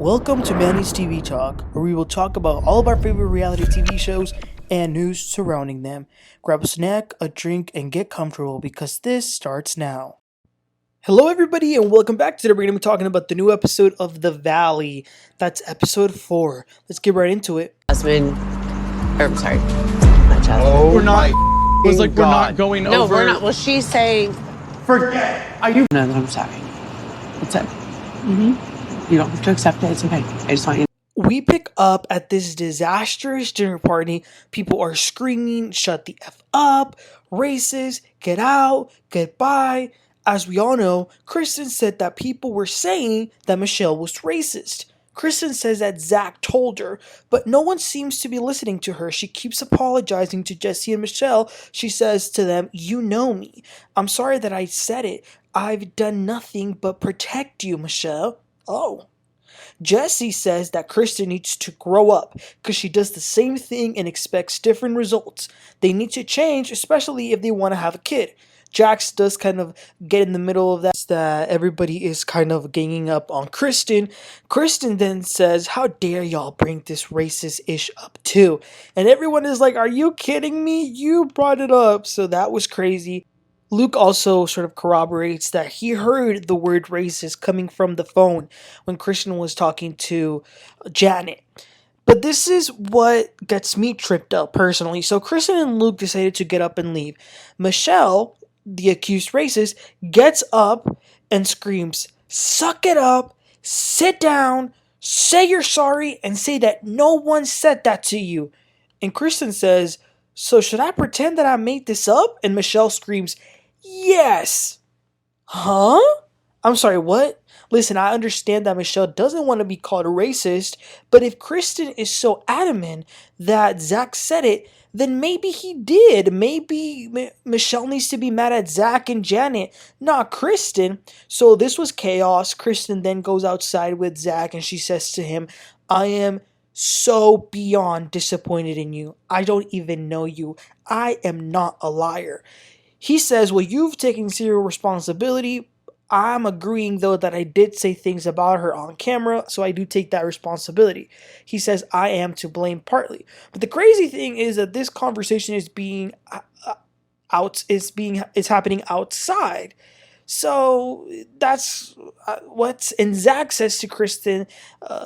Welcome to Manny's TV Talk, where we will talk about all of our favorite reality TV shows and news surrounding them. Grab a snack, a drink, and get comfortable because this starts now. Hello, everybody, and welcome back. Today we're going to be talking about the new episode of The Valley. That's episode 4. Let's get right into it. Jasmine, or sorry, not Jasmine. Oh, we're not. my Was like God. we're not going No, over. we're not. Well, she's saying. Forget. Are you? No, I'm sorry. That's it. You don't have to accept it. It's okay. I just want you. We pick up at this disastrous dinner party. People are screaming, "Shut the F up, racist, get out, goodbye." As we all know, Kristen said that people were saying that Michelle was racist. Kristen says that Zach told her, but no one seems to be listening to her. She keeps apologizing to Jesse and Michelle. She says to them, "You know me. I'm sorry that I said it. I've done nothing but protect you, Michelle." Oh. Jesse says that Kristen needs to grow up because she does the same thing and expects different results. They need to change, especially if they want to have a kid. Jax does kind of get in the middle of that everybody is kind of ganging up on Kristen. Kristen then says, "How dare y'all bring this racist ish up too?" And everyone is like, "Are you kidding me? You brought it up." So that was crazy. Luke also sort of corroborates that he heard the word racist coming from the phone when Kristen was talking to Janet. But this is what gets me tripped up personally. So Kristen and Luke decided to get up and leave. Michelle, the accused racist, gets up and screams, "Suck it up, sit down, say you're sorry, and say that no one said that to you." And Kristen says, "So should I pretend that I made this up?" And Michelle screams, "Yes." Huh? I'm sorry, what? Listen, I understand that Michelle doesn't want to be called a racist, but if Kristen is so adamant that Zach said it, then maybe he did. Maybe Michelle needs to be mad at Zach and Janet, not Kristen. So this was chaos. Kristen then goes outside with Zach and she says to him, "I am so beyond disappointed in you. I don't even know you. I am not a liar." He says, "Well, you've taken zero responsibility. I'm agreeing, though, that I did say things about her on camera, so I do take that responsibility." He says, "I am to blame partly." But the crazy thing is that this conversation is is happening outside. So that's and Zach says to Kristen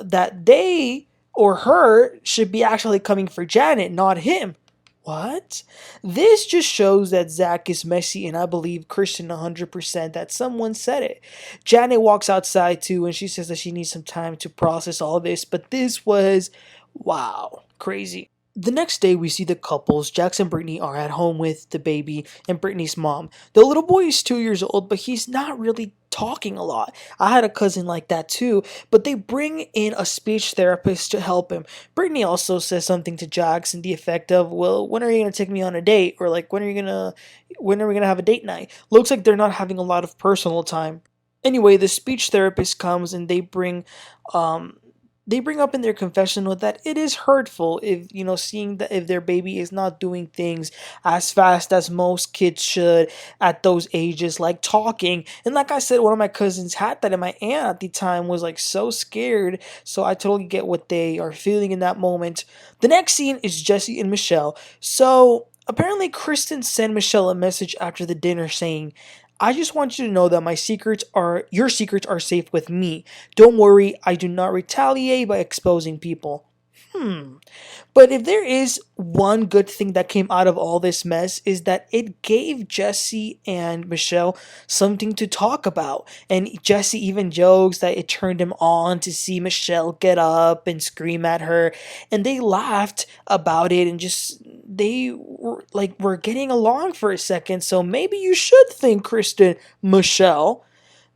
that they or her should be actually coming for Janet, not him. What? This just shows that Zach is messy, and I believe Kristen 100% that someone said it. Janet walks outside too, and she says that she needs some time to process all this, but this was, wow, crazy. The next day, we see the couples. Jax and Brittany are at home with the baby and Brittany's mom. The little boy is 2 years old, but he's not really talking a lot. I had a cousin like that too, but they bring in a speech therapist to help him. Brittany also says something to Jax in the effect of, "Well, when are you gonna take me on a date?" Or like, when are we gonna have a date night?" Looks like they're not having a lot of personal time. Anyway, the speech therapist comes and they bring up in their confessional that it is hurtful if, seeing that if their baby is not doing things as fast as most kids should at those ages, like talking. And like I said, one of my cousins had that, and my aunt at the time was like so scared. So I totally get what they are feeling in that moment. The next scene is Jesse and Michelle. So apparently Kristen sent Michelle a message after the dinner saying, "I just want you to know that your secrets are safe with me. Don't worry, I do not retaliate by exposing people." But if there is one good thing that came out of all this mess, is that it gave Jesse and Michelle something to talk about. And Jesse even jokes that it turned him on to see Michelle get up and scream at her. And they laughed about it and they were getting along for a second. So maybe you should thank Kristen, Michelle.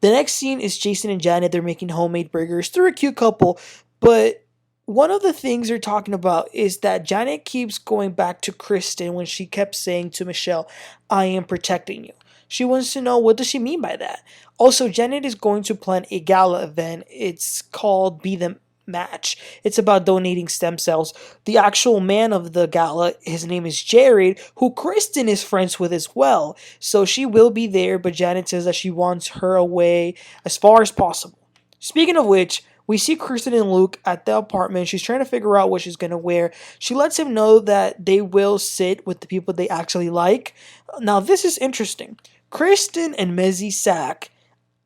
The next scene is Jason and Janet. They're making homemade burgers. They're a cute couple, but one of the things they're talking about is that Janet keeps going back to Kristen when she kept saying to Michelle, "I am protecting you." She wants to know, what does she mean by that? Also, Janet is going to plan a gala event. It's called Be the Match. It's about donating stem cells. The actual man of the gala, his name is Jared, who Kristen is friends with as well. So she will be there, but Janet says that she wants her away as far as possible. Speaking of which, We see Kristen and Luke at the apartment. She's trying to figure out what she's going to wear. She lets him know that they will sit with the people they actually like. Now, this is interesting. Kristen and Mezzy Sack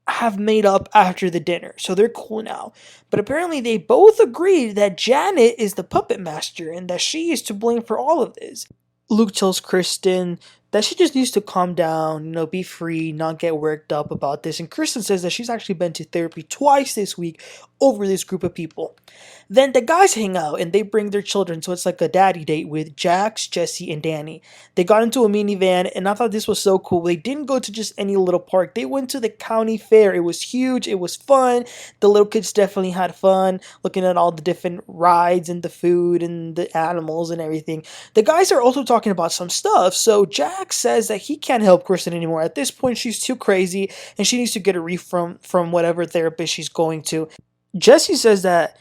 have made up after the dinner, so they're cool now. But apparently they both agreed that Janet is the puppet master and that she is to blame for all of this. Luke tells Kristen that she just needs to calm down, be free, not get worked up about this. And Kristen says that she's actually been to therapy twice this week over this group of people. Then the guys hang out and they bring their children, so it's like a daddy date with Jax, Jesse, and Danny. They got into a minivan, and I thought this was so cool. They didn't go to just any little park. They went to the county fair. It was huge. It was fun. The little kids definitely had fun looking at all the different rides and the food and the animals and everything. The guys are also talking about some stuff, so Jax says that he can't help Kristen anymore. At this point, she's too crazy, and she needs to get a reef from whatever therapist she's going to. Jesse says that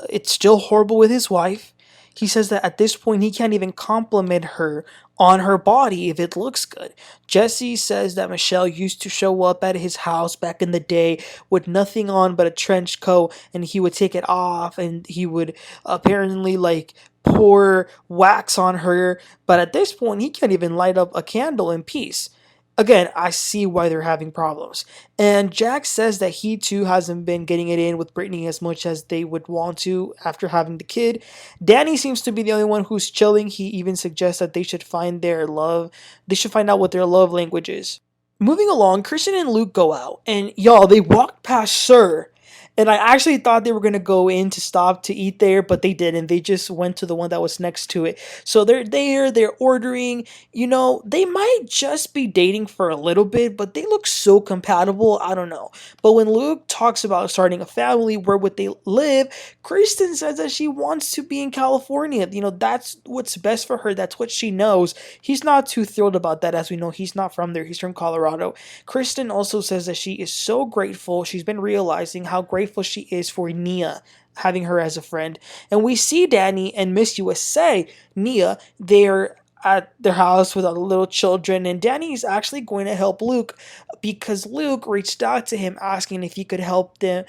it's still horrible with his wife. He says that at this point he can't even compliment her on her body if it looks good. Jesse says that Michelle used to show up at his house back in the day with nothing on but a trench coat, and he would take it off and he would apparently pour wax on her. But at this point he can't even light up a candle in peace. Again, I see why they're having problems. And Jack says that he too hasn't been getting it in with Brittany as much as they would want to after having the kid. Danny seems to be the only one who's chilling. He even suggests that they should find out what their love language is. Moving along, Kristen and Luke go out. And y'all, they walked past Sir. And I actually thought they were going to go in to stop to eat there, but they didn't. They just went to the one that was next to it. So they're there, they're ordering. They might just be dating for a little bit, but they look so compatible. I don't know. But when Luke talks about starting a family, where would they live? Kristen says that she wants to be in California. That's what's best for her. That's what she knows. He's not too thrilled about that. As we know, he's not from there. He's from Colorado. Kristen also says that she is so grateful. She's been realizing how grateful she is for Nia having her as a friend. And we see Danny and Miss USA, Nia, they're at their house with all the little children, and Danny is actually going to help Luke because Luke reached out to him asking if he could help him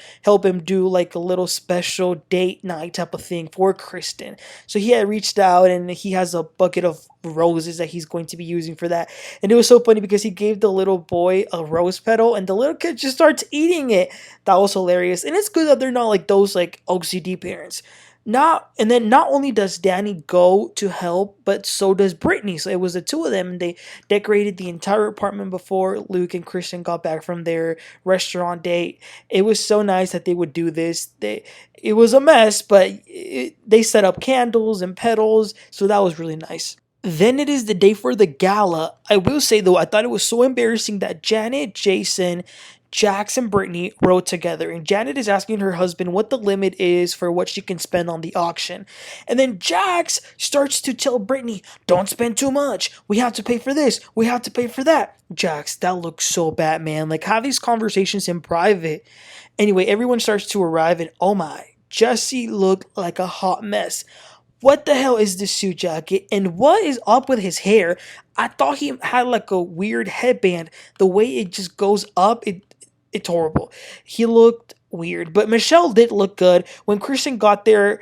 do like a little special date night type of thing for Kristen. So he had reached out and he has a bucket of roses that he's going to be using for that. And it was so funny because he gave the little boy a rose petal and the little kid just starts eating it. That was hilarious. And it's good that they're not like those OCD parents. Not only does Danny go to help, but so does Brittany. So it was the two of them, and they decorated the entire apartment before Luke and Kristen got back from their restaurant date. It was so nice that they would do this. It was a mess, but they set up candles and petals, so that was really nice. Then it is the day for the gala. I will say though, I thought it was so embarrassing that Janet, Jason, Jax and Brittany rode together, and Janet is asking her husband what the limit is for what she can spend on the auction. And then Jax starts to tell Brittany, don't spend too much. We have to pay for this. We have to pay for that. Jax, that looks so bad, man. Have these conversations in private. Anyway, everyone starts to arrive, and oh my, Jesse looked like a hot mess. What the hell is this suit jacket? And what is up with his hair? I thought he had a weird headband. The way it just goes up, it's horrible. He looked weird. But Michelle did look good. When Kristen got there,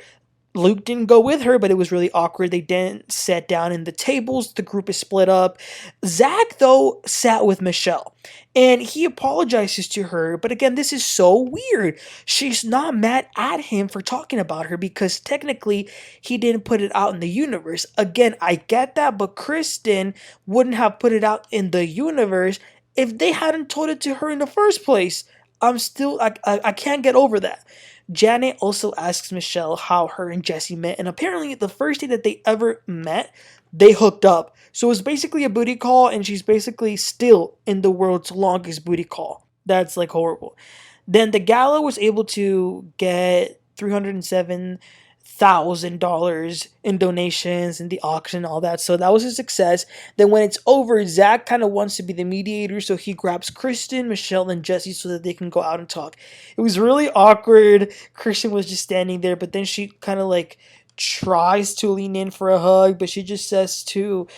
Luke didn't go with her, but it was really awkward. They didn't sit down in the tables. The group is split up. Zach, though, sat with Michelle. And he apologizes to her. But again, this is so weird. She's not mad at him for talking about her because technically he didn't put it out in the universe. Again, I get that, but Kristen wouldn't have put it out in the universe if they hadn't told it to her in the first place. I can't get over that. Janet also asks Michelle how her and Jesse met, and apparently the first day that they ever met, they hooked up. So it's basically a booty call, and she's basically still in the world's longest booty call. That's horrible. Then the gala was able to get $307,000 in donations and the auction, all that. So that was a success. Then when it's over, Zach kind of wants to be the mediator, so he grabs Kristen, Michelle, and Jesse so that they can go out and talk. It was really awkward. Kristen was just standing there, but then she kind of tries to lean in for a hug, but she just says to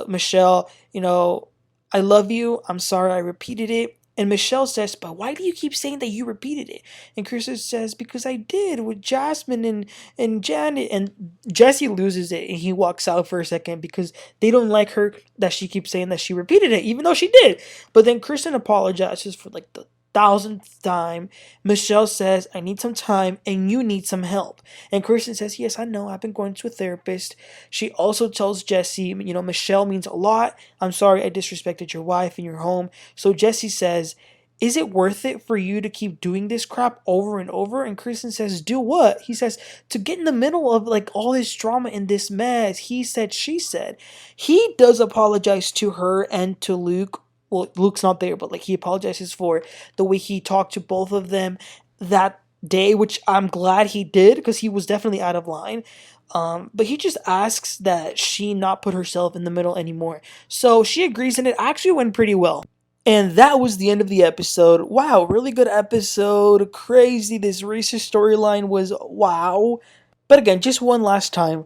Michelle, I love you. I'm sorry I repeated it. And Michelle says, but why do you keep saying that you repeated it? And Kristen says, because I did with Jasmine and Janet. And Jesse loses it and he walks out for a second because they don't like her that she keeps saying that she repeated it, even though she did. But then Kristen apologizes for like the thousandth time. Michelle says, I need some time and you need some help. And Kristen says, yes, I know, I've been going to a therapist. She also tells Jesse, Michelle means a lot. I'm sorry I disrespected your wife and your home. So Jesse says, is it worth it for you to keep doing this crap over and over? And Kristen says, do what? He says, to get in the middle of like all this drama and this mess. He said, she said. He does apologize to her and to Luke. Well, Luke's not there, but like he apologizes for the way he talked to both of them that day, which I'm glad he did because he was definitely out of line. But he just asks that she not put herself in the middle anymore. So she agrees, and it actually went pretty well. And that was the end of the episode. Wow, really good episode. Crazy. This racist storyline was wow. But again, just one last time.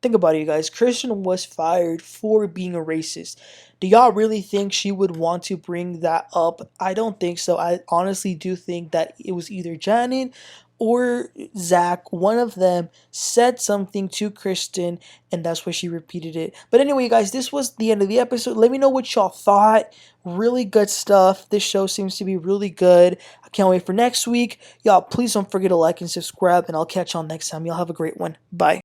Think about it, you guys. Kristen was fired for being a racist. Do y'all really think she would want to bring that up? I don't think so. I honestly do think that it was either Janet or Zach. One of them said something to Kristen, and that's why she repeated it. But anyway, you guys, this was the end of the episode. Let me know what y'all thought. Really good stuff. This show seems to be really good. I can't wait for next week. Y'all, please don't forget to like and subscribe, and I'll catch y'all next time. Y'all have a great one. Bye.